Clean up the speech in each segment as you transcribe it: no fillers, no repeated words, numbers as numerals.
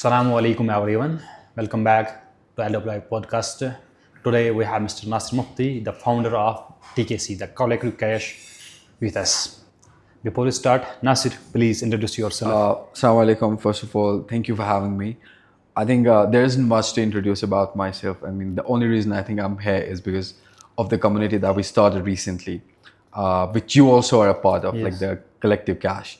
Assalamu alaikum everyone. Welcome back to LWI Podcast. Today we have Mr. Nasir Mufti, the founder of TKC, the Collective Kash, with us. Before we start, Nasir, please introduce yourself. Assalamu alaikum. First of all, thank you for having me. I think there isn't much to introduce about myself. I mean, the only reason I think I'm here is because of the community that we started recently, which you also are a part of, like the Collective Kash.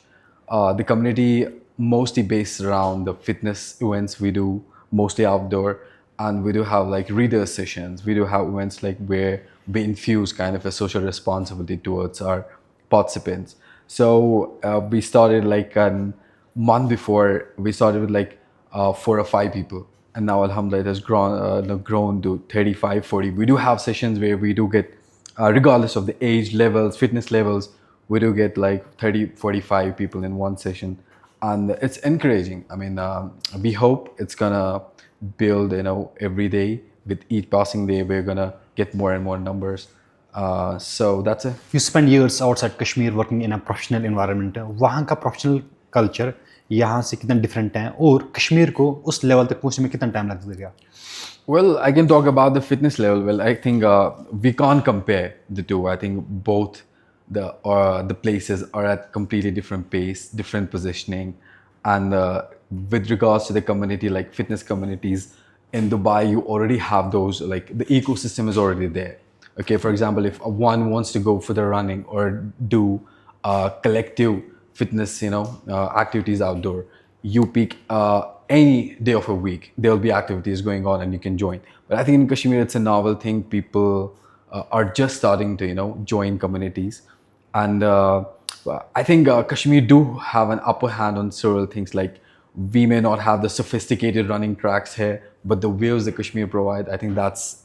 The community mostly based around the fitness events we do, mostly outdoor, and we do have like reader sessions. We do have events like where we infuse kind of a social responsibility towards our participants. So we started like a month before. We started with like 4 or 5 people, and now alhamdulillah it has grown to 35, 40. We do have sessions where we do get, regardless of the age levels, fitness levels, we do get like 30, 45 people in one session, and it's encouraging. I mean, we hope it's gonna build, every day. With each passing day, we're gonna get more and more numbers. So that's it. You spent years outside Kashmir working in a professional environment. वहाँ का professional culture यहाँ से कितना different है और कश्मीर को उस level तक पहुँचने में कितना time लग गया? Well, I can talk about the fitness level. Well, I think we can't compare the two. I think both the places are at completely different pace, different positioning, and with regards to the community, like fitness communities in Dubai, you already have those. Like the ecosystem is already there. Okay, for example, if one wants to go for the running or do collective fitness, activities outdoor, you pick any day of a week, there'll be activities going on and you can join. But I think in Kashmir, it's a novel thing. People are just starting to, join communities. And I think Kashmir do have an upper hand on several things. Like we may not have the sophisticated running tracks here, but the waves that Kashmir provide, I think that's,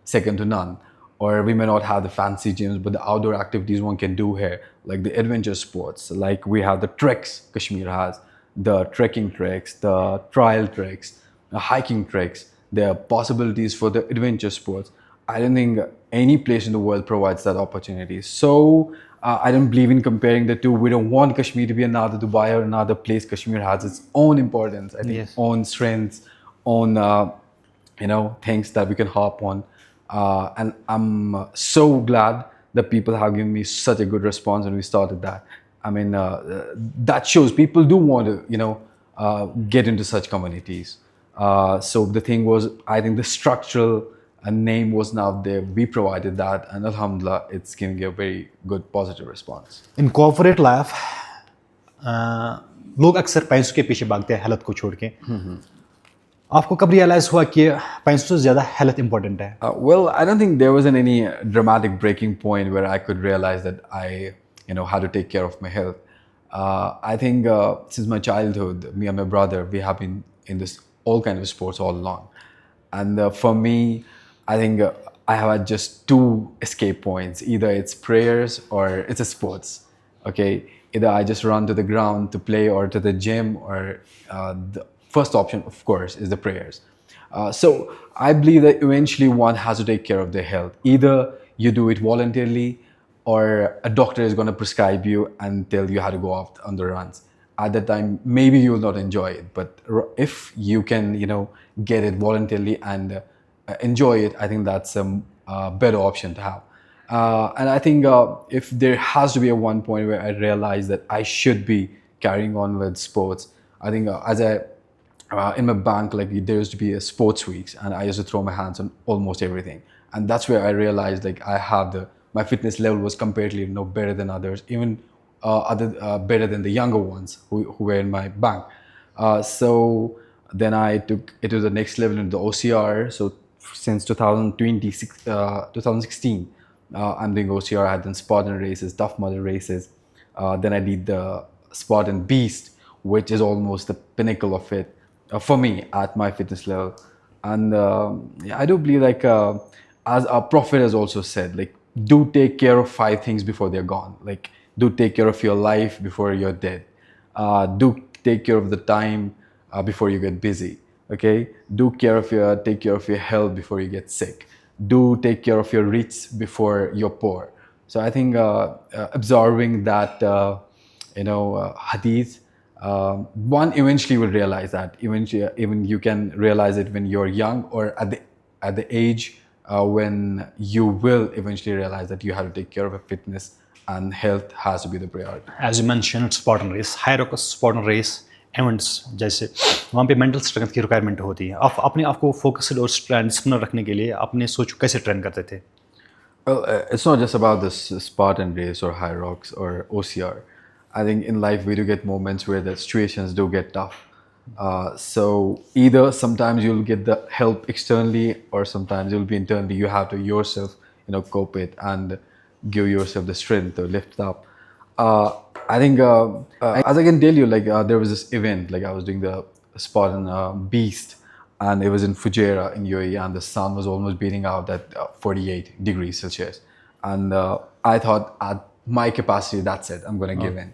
second to none. Or we may not have the fancy gyms, but the outdoor activities one can do here, like the adventure sports, like we have the treks Kashmir has, the trekking treks, the trail treks, the hiking treks. There are possibilities for the adventure sports. I don't think any place in the world provides that opportunity. So I don't believe in comparing the two. We don't want Kashmir to be another Dubai or another place. Kashmir has its own importance, I think, own strengths, own, things that we can hop on. And I'm so glad that people have given me such a good response when we started that. I mean, that shows people do want to, get into such communities. So the thing was, I think the structural name was now there. We provided that, and alhamdulillah, it's giving a very good positive response. In corporate life, लोग अक्सर पैसों के पीछे भागते हैं health को छोड़ के. आपको कब रियलाइज हुआ कि पैसों से ज़्यादा हेल्थ इम्पोर्टेंट है? Well, I don't think there wasn't any dramatic breaking point where I could realize that I, had to take care of my health. I think since my childhood, me and my brother, we have been in this all kind of sports all along. And for me, I think I have had just 2 escape points. Either it's prayers or it's a sports. Okay, either I just run to the ground to play or to the gym, or the first option, of course, is the prayers. So I believe that eventually one has to take care of their health. Either you do it voluntarily, or a doctor is going to prescribe you and tell you how to go out on the runs. At that time, maybe you will not enjoy it. But if you can, get it voluntarily and enjoy it, I think that's a better option to have. And I think if there has to be a one point where I realize that I should be carrying on with sports, I think in my bank, like there used to be a sports weeks, and I used to throw my hands on almost everything. And that's where I realized like I have my fitness level was comparatively better than others, even better than the younger ones who were in my bank. So then I took it to the next level in the OCR. So since 2016, I'm doing OCR. I had done Spartan Races, Tough Mudder Races. Then I did the Spartan Beast, which is almost the pinnacle of it for me at my fitness level. And I do believe, like as our prophet has also said, like do take care of 5 things before they're gone. Like do take care of your life before you're dead. Do take care of the time before you get busy. Okay, take care of your health before you get sick. Do take care of your rich before you're poor. So I think absorbing that hadith One eventually will realize that. Eventually, even you can realize it when you're young or at the age when you will eventually realize that you have to take care of your fitness and health has to be the priority. As you mentioned, Spartan Race, HYROX Spartan Race events जैसे वहाँ पे mental strength की requirement होती है. आप अपने आप को फोकस्ड और डिसिप्लिन रखने के लिए अपने सोच को कैसे ट्रेन करते थे? Well, it's not just about this Spartan race or HYROX or OCR. I think in life we do get moments where the situations do get tough. So either sometimes you'll get the help externally or sometimes you'll be internally. You have to yourself, cope it and give yourself the strength to lift up. I think, as I can tell you, there was this event, like I was doing the Spartan Beast, and it was in Fujairah in UAE, and the sun was almost beating out at 48 degrees Celsius. And I thought, at my capacity, that's it, I'm going to give in.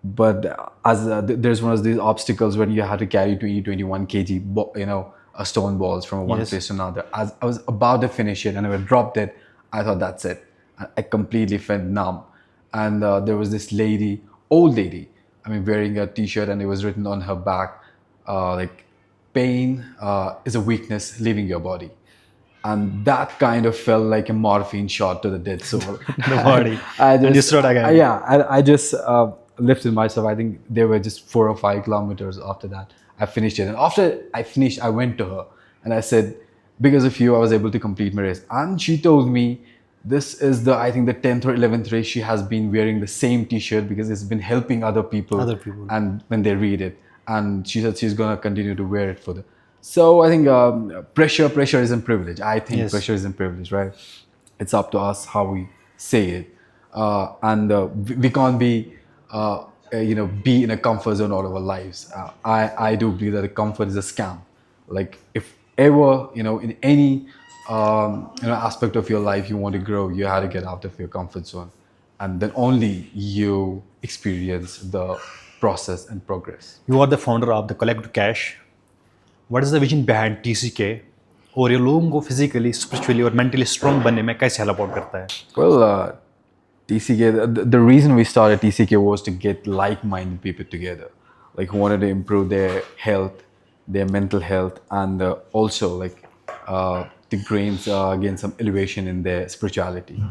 But as there's one of these obstacles when you have to carry 21 kg, stone balls from one place to another. As I was about to finish it and I dropped it, I thought, that's it. I completely felt numb. And there was this lady, old lady, wearing a t-shirt, and it was written on her back, pain is a weakness leaving your body. And that kind of felt like a morphine shot to the dead soul. The body. And you started again. Yeah, I just lifted myself. I think there were just 4 or 5 kilometers after that. I finished it. And after I finished, I went to her and I said, because of you, I was able to complete my race. And she told me, this is the 10th or 11th race she has been wearing the same t-shirt because it's been helping other people. And when they read it. And she said she's going to continue to wear it for the... So I think pressure isn't privilege. I think pressure isn't privilege, right? It's up to us how we say it. And we can't be, be in a comfort zone all of our lives. I do believe that the comfort is a scam. Like if ever, in any aspect of your life you want to grow, you have to get out of your comfort zone. And then only you experience the process and progress. You are the founder of the Collective Kash. What is the vision behind TCK? और ये लोगों को physically, spiritually और mentally strong बनने में कैसे help out करता है? Well, TCK, the reason we started TCK was to get like-minded people together, like who wanted to improve their health, their mental health, and also to gain some elevation in their spirituality.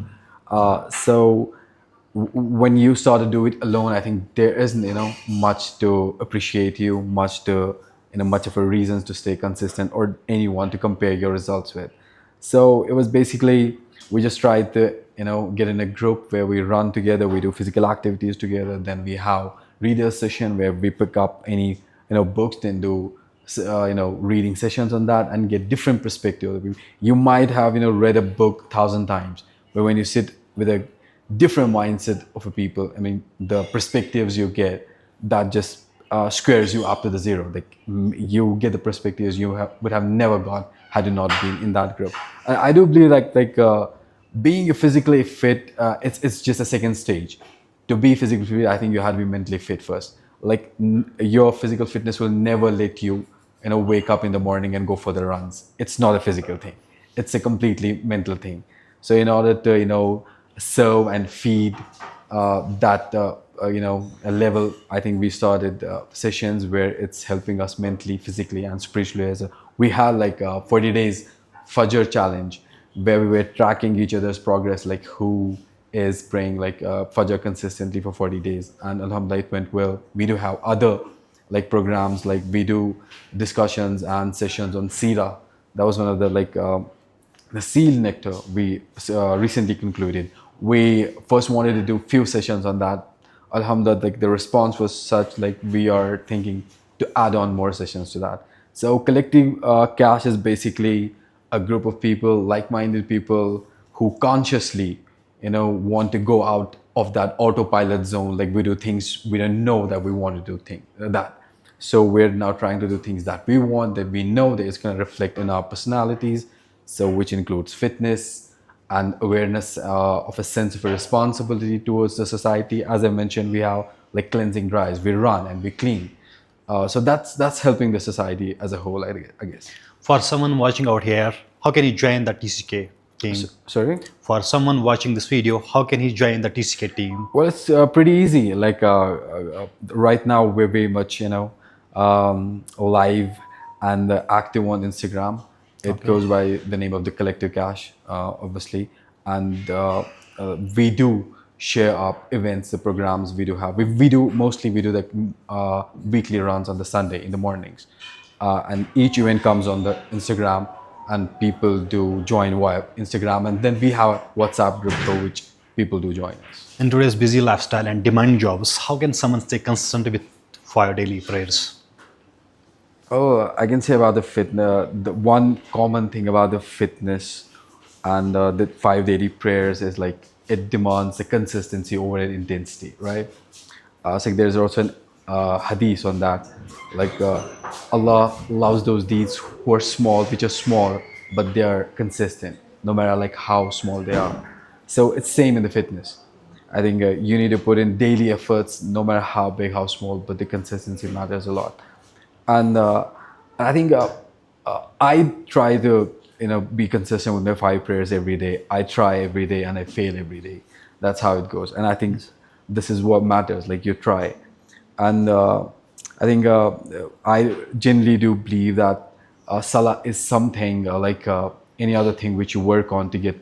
So when you start to do it alone, I think there isn't much to appreciate you, much of a reasons to stay consistent or anyone to compare your results with. So it was basically, we just tried to get in a group where we run together, we do physical activities together, then we have reader session where we pick up any books, then do reading sessions on that and get different perspectives. You might have read a book 1,000 times, but when you sit with a different mindset of a people, the perspectives you get, that just squares you up to the zero. Like you get the perspectives you would have never got had you not been in that group. I do believe being physically fit, it's just a second stage. To be physically fit, I think you have to be mentally fit first. Your physical fitness will never let you wake up in the morning and go for the runs. It's not a physical thing. It's a completely mental thing. So in order to serve and feed a level, I think we started sessions where it's helping us mentally, physically, and spiritually. We had 40 days Fajr challenge where we were tracking each other's progress, like who is praying Fajr consistently for 40 days. And alhamdulillah, it went well. We do have other programs, we do discussions and sessions on Sira. That was one of the seal nectar we recently concluded. We first wanted to do few sessions on that. Alhamdulillah, the response was such, we are thinking to add on more sessions to that. So Collective Kash is basically a group of people, like-minded people who consciously, want to go out of that autopilot zone. We do things we don't know that we want to do that. So we're now trying to do things that we want, that we know that it's going to reflect in our personalities. So which includes fitness and awareness of a sense of a responsibility towards the society. As I mentioned, we have cleansing drives, we run and we clean. So that's helping the society as a whole, I guess. For someone watching out here, how can you join the TCK? team? Sorry. For someone watching this video, how can he join the TCK team? Well, it's pretty easy. Like right now, we're very much live and active on Instagram. It goes by the name of the Collective Kash, obviously, and we do share up events, the programs we do have. We do mostly we do the weekly runs on the Sunday in the mornings, and each event comes on the Instagram, and people do join via Instagram, and then we have a WhatsApp group through which people do join us. In today's busy lifestyle and demanding jobs, how can someone stay consistent with 5 daily prayers? Oh, I can say about the fitness. The one common thing about the fitness and the 5 daily prayers is like it demands the consistency over an intensity, right? So there's also an hadith on that. Like Allah loves those deeds who are small, which are small, but they are consistent, no matter like how small they are. So it's same in the fitness. I think you need to put in daily efforts, no matter how big, how small, but the consistency matters a lot. And I think I try to be consistent with my 5 prayers every day. I try every day and I fail every day. That's how it goes. And I think this is what matters. Like you try, and I think I generally do believe that salah is something like any other thing which you work on to get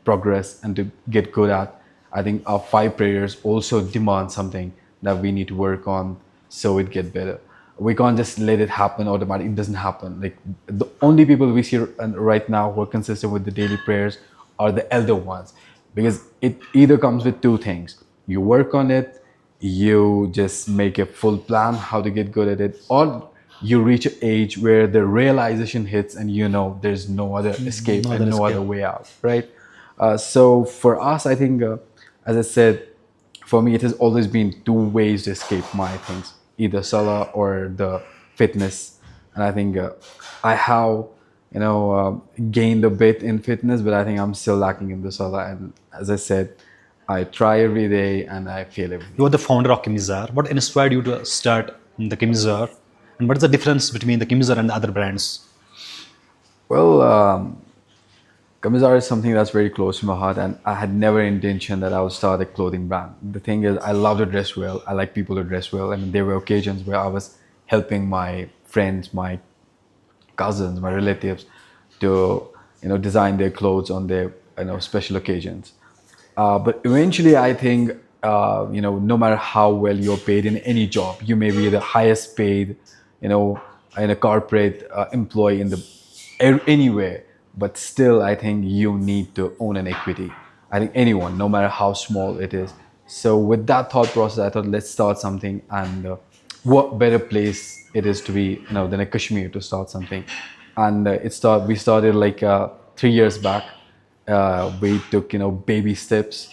progress and to get good at. I think our 5 prayers also demand something that we need to work on so it get better. We can't just let it happen automatically. It doesn't happen. Like the only people we see right now who are consistent with the daily prayers are the elder ones, because it either comes with two things: you work on it, you just make a full plan how to get good at it, or you reach an age where the realization hits and there's no other escape and no other way out, right? So for us, I think, as I said, for me, it has always been 2 ways to escape my things, either salah or the fitness. And I think I have, gained a bit in fitness, but I think I'm still lacking in the salah. And as I said, I try every day and I fail every day. You are the founder of Kimizar. What inspired you to start the Kimizar? And what is the difference between the Kimizar and the other brands? Well, Kamizar is something that's very close to my heart, and I had never intention that I would start a clothing brand. The thing is, I love to dress well. I like people to dress well. I mean, there were occasions where I was helping my friends, my cousins, my relatives to, design their clothes on their, special occasions. But eventually, I think, no matter how well you're paid in any job, you may be the highest paid, in a corporate employee anywhere. But still, I think you need to own an equity. I think anyone, no matter how small it is. So with that thought process, I thought, let's start something. And what better place it is to be, than a Kashmir to start something. And we started like 3 years back. We took, baby steps.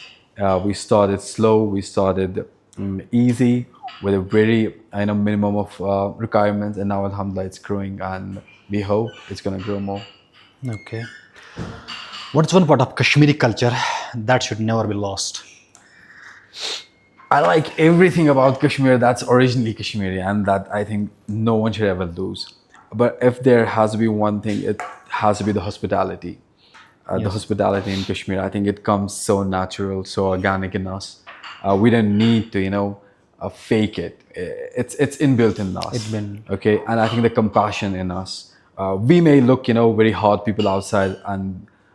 We started slow. We started easy with a very, minimum of requirements. And now, alhamdulillah, it's growing. And we hope it's going to grow more. Okay. What's one part of Kashmiri culture that should never be lost? I like everything about Kashmir that's originally Kashmiri, and that I think no one should ever lose. But if there has to be one thing, it has to be the hospitality. The hospitality in Kashmir, I think it comes so natural, so organic in us. We don't need to, fake it. It's inbuilt in us. Okay, and I think the compassion in us. We may look, very hard people outside,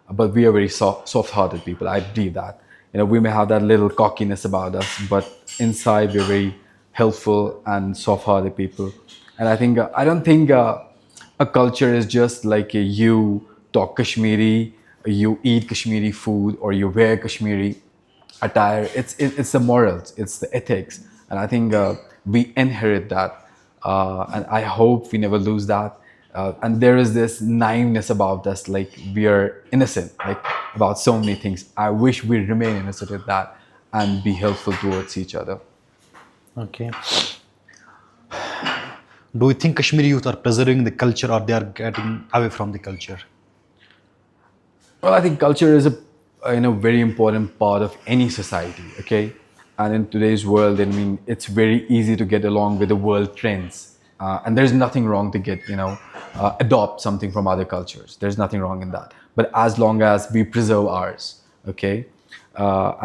but we are very soft-hearted people. I believe that. We may have that little cockiness about us, but inside we're very helpful and soft-hearted people. And I think I don't think a culture is just like you talk Kashmiri, you eat Kashmiri food, or you wear Kashmiri attire. It's the morals, it's the ethics, and I think we inherit that, and I hope we never lose that. And there is this naiveness about us, like we are innocent, like about so many things. I wish we remain innocent with that and be helpful towards each other. Okay. Do you think Kashmiri youth are preserving the culture, or they are getting away from the culture? Well, I think culture is a very important part of any society. Okay, and in today's world, I mean, it's very easy to get along with the world trends. And there's nothing wrong to get, adopt something from other cultures. There's nothing wrong in that. but as long as we preserve ours. Okay,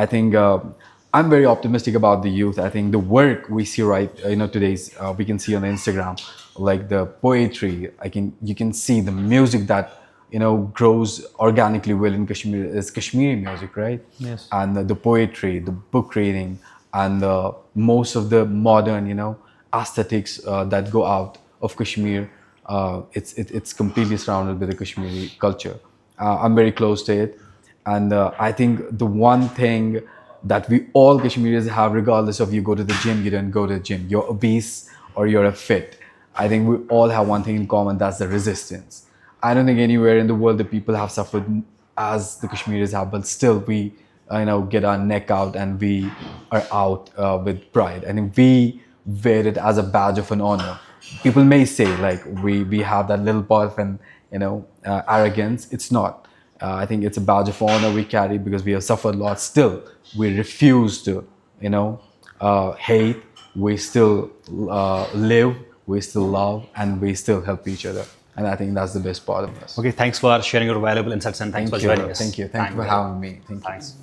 I think I'm very optimistic about the youth. I think the work we see today's we can see on Instagram, like the poetry. You can see the music that grows organically well in Kashmir is Kashmiri music, right? Yes. And the poetry, the book reading, and most of the modern aesthetics that go out of Kashmir. It's completely surrounded by the Kashmiri culture. I'm very close to it, and I think the one thing that we all Kashmiris have, regardless of you go to the gym, you don't go to the gym, you're obese or you're a fit. I think we all have one thing in common, that's the resistance. I don't think anywhere in the world the people have suffered as the Kashmiris have, but still we, get our neck out and we are out with pride. I think we wear it as a badge of an honor. People may say like we have that little part of an arrogance. It's not. I think it's a badge of honor we carry because we have suffered a lot. Still, we refuse to, hate. We still live. We still love, and we still help each other. And I think that's the best part of this. Okay, thanks for sharing your valuable insights and thanks for joining us. Thank you for having me. Thank you. Thanks.